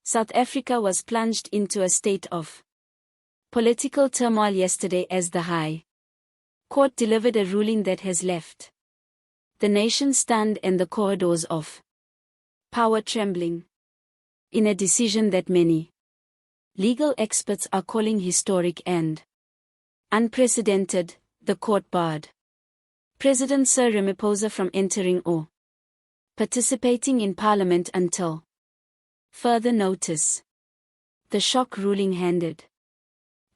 South Africa was plunged into a state of political turmoil yesterday as the High Court delivered a ruling that has left the nation stunned and the corridors of power trembling. In a decision that many legal experts are calling historic and unprecedented, the court barred President Cyril Ramaphosa from entering or participating in parliament until further notice. The shock ruling handed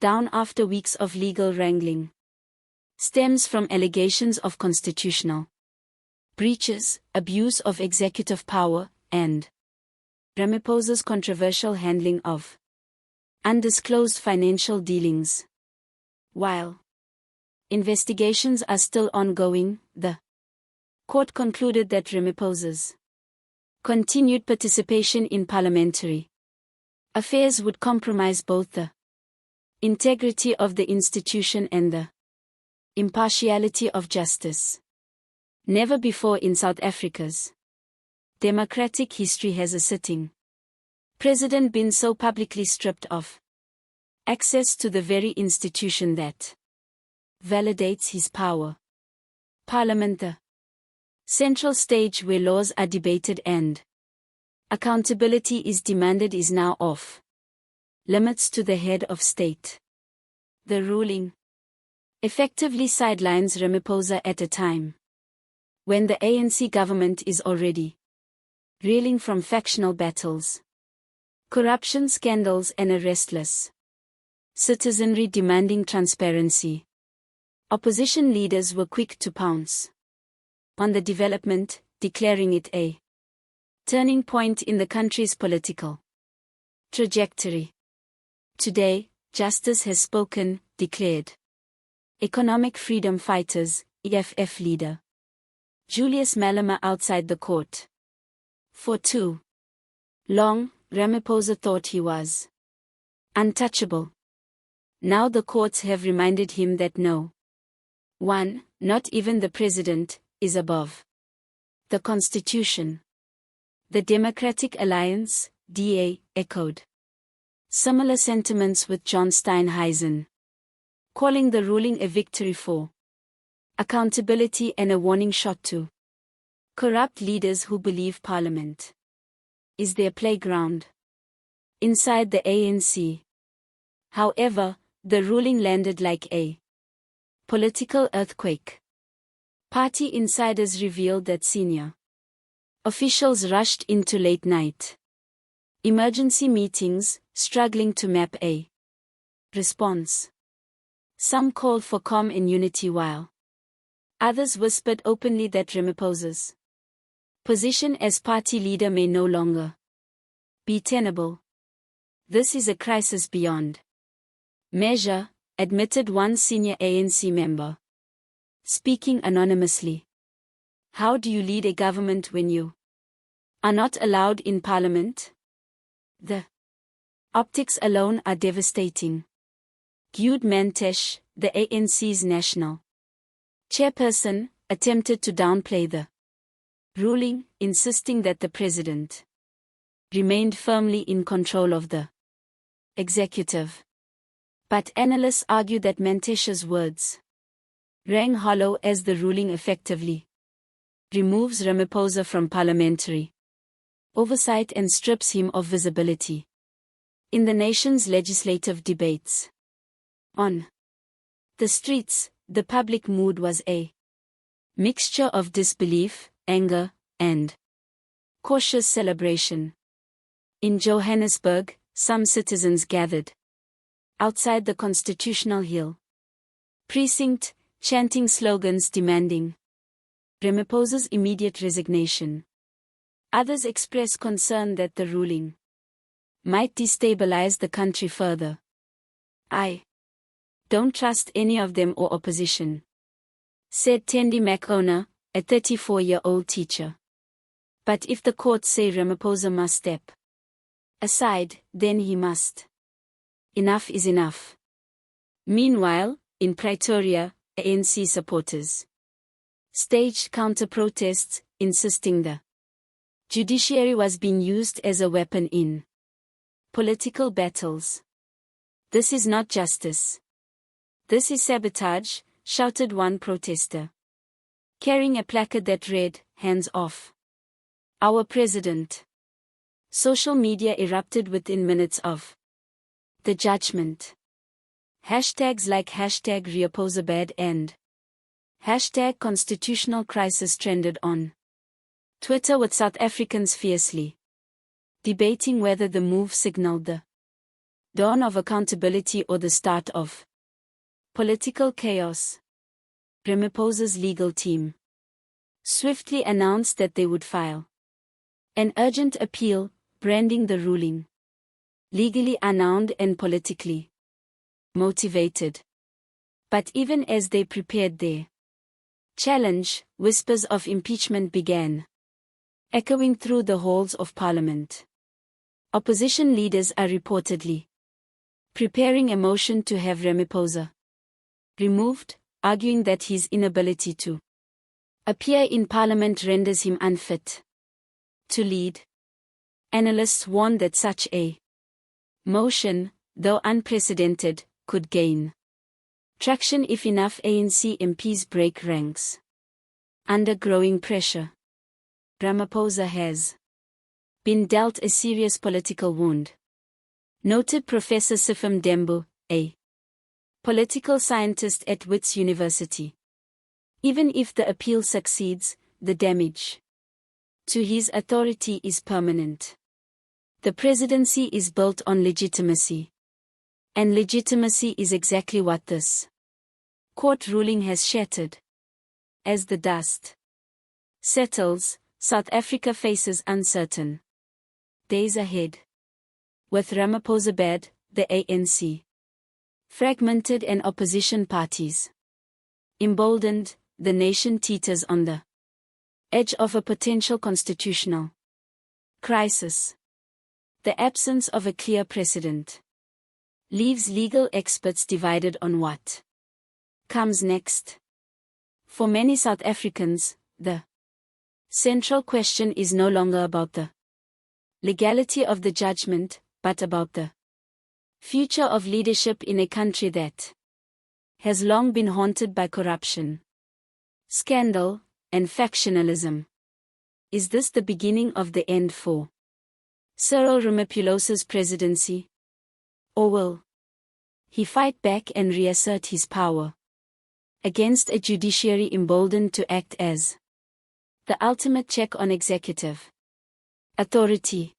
down after weeks of legal wrangling stems from allegations of constitutional breaches, abuse of executive power, and Ramaphosa's controversial handling of undisclosed financial dealings. While investigations are still ongoing, the court concluded that Ramaphosa's continued participation in parliamentary affairs would compromise both the integrity of the institution and the impartiality of justice. Never before in South Africa's democratic history has a sitting president been so publicly stripped of access to the very institution that validates his power. Parliament, the central stage where laws are debated and accountability is demanded, is now off limits to the head of state. The ruling effectively sidelines Ramaphosa at a time when the ANC government is already reeling from factional battles, corruption scandals and a restless citizenry demanding transparency. Opposition leaders were quick to pounce on the development, declaring it a turning point in the country's political trajectory. Today, justice has spoken, declared economic freedom fighters, EFF leader Julius Malema outside the court. For too long, Ramaphosa thought he was untouchable. Now the courts have reminded him that no one, not even the president, is above the Constitution. The Democratic Alliance, DA, echoed similar sentiments with John Steenhuisen, calling the ruling a victory for accountability and a warning shot to corrupt leaders who believe Parliament is their playground. Inside the ANC, however, the ruling landed like a political earthquake. Party insiders revealed that senior officials rushed into late-night emergency meetings, struggling to map a response. Some called for calm and unity while others whispered openly that Ramaphosa's position as party leader may no longer be tenable. This is a crisis beyond measure, admitted one senior ANC member, speaking anonymously. How do you lead a government when you are not allowed in parliament? The optics alone are devastating. Gude Mantesh, the ANC's national chairperson, attempted to downplay the ruling, insisting that the president remained firmly in control of the executive. But analysts argue that Mantesh's words rang hollow as the ruling effectively removes Ramaphosa from parliamentary oversight and strips him of visibility in the nation's legislative debates. On the streets, the public mood was a mixture of disbelief, anger, and cautious celebration. In Johannesburg, some citizens gathered outside the Constitutional Hill precinct, chanting slogans demanding Ramaphosa's immediate resignation. Others expressed concern that the ruling might destabilize the country further. I don't trust any of them or opposition, said Tendi McOna, a 34-year-old teacher. But if the courts say Ramaphosa must step aside, then he must. Enough is enough. Meanwhile, in Pretoria, ANC supporters staged counter-protests, insisting the judiciary was being used as a weapon in Political battles. This is not justice. This is sabotage, shouted one protester, carrying a placard that read, "Hands off our president." Social media erupted within minutes of the judgment. Hashtags like #Ramaphosa and #constitutional crisis trended on Twitter, with South Africans fiercely debating whether the move signaled the dawn of accountability or the start of political chaos. Ramaphosa's legal team swiftly announced that they would file an urgent appeal, branding the ruling legally unsound and politically motivated. But even as they prepared their challenge, whispers of impeachment began echoing through the halls of Parliament. Opposition leaders are reportedly preparing a motion to have Ramaphosa removed, arguing that his inability to appear in Parliament renders him unfit to lead. Analysts warn that such a motion, though unprecedented, could gain traction if enough ANC MPs break ranks under growing pressure. Ramaphosa has been dealt a serious political wound, noted Professor Sifim Dembu, a political scientist at Wits University. Even if the appeal succeeds, the damage to his authority is permanent. The presidency is built on legitimacy, and legitimacy is exactly what this court ruling has shattered. As the dust settles, South Africa faces uncertain days ahead. With Ramaphosa bad, the ANC fragmented and opposition parties emboldened, the nation teeters on the edge of a potential constitutional crisis. The absence of a clear precedent leaves legal experts divided on what comes next. For many South Africans, the central question is no longer about the legality of the judgment, but about the future of leadership in a country that has long been haunted by corruption, scandal, and factionalism. Is this the beginning of the end for Cyril Ramaphosa's presidency? Or will he fight back and reassert his power against a judiciary emboldened to act as the ultimate check on executive authority?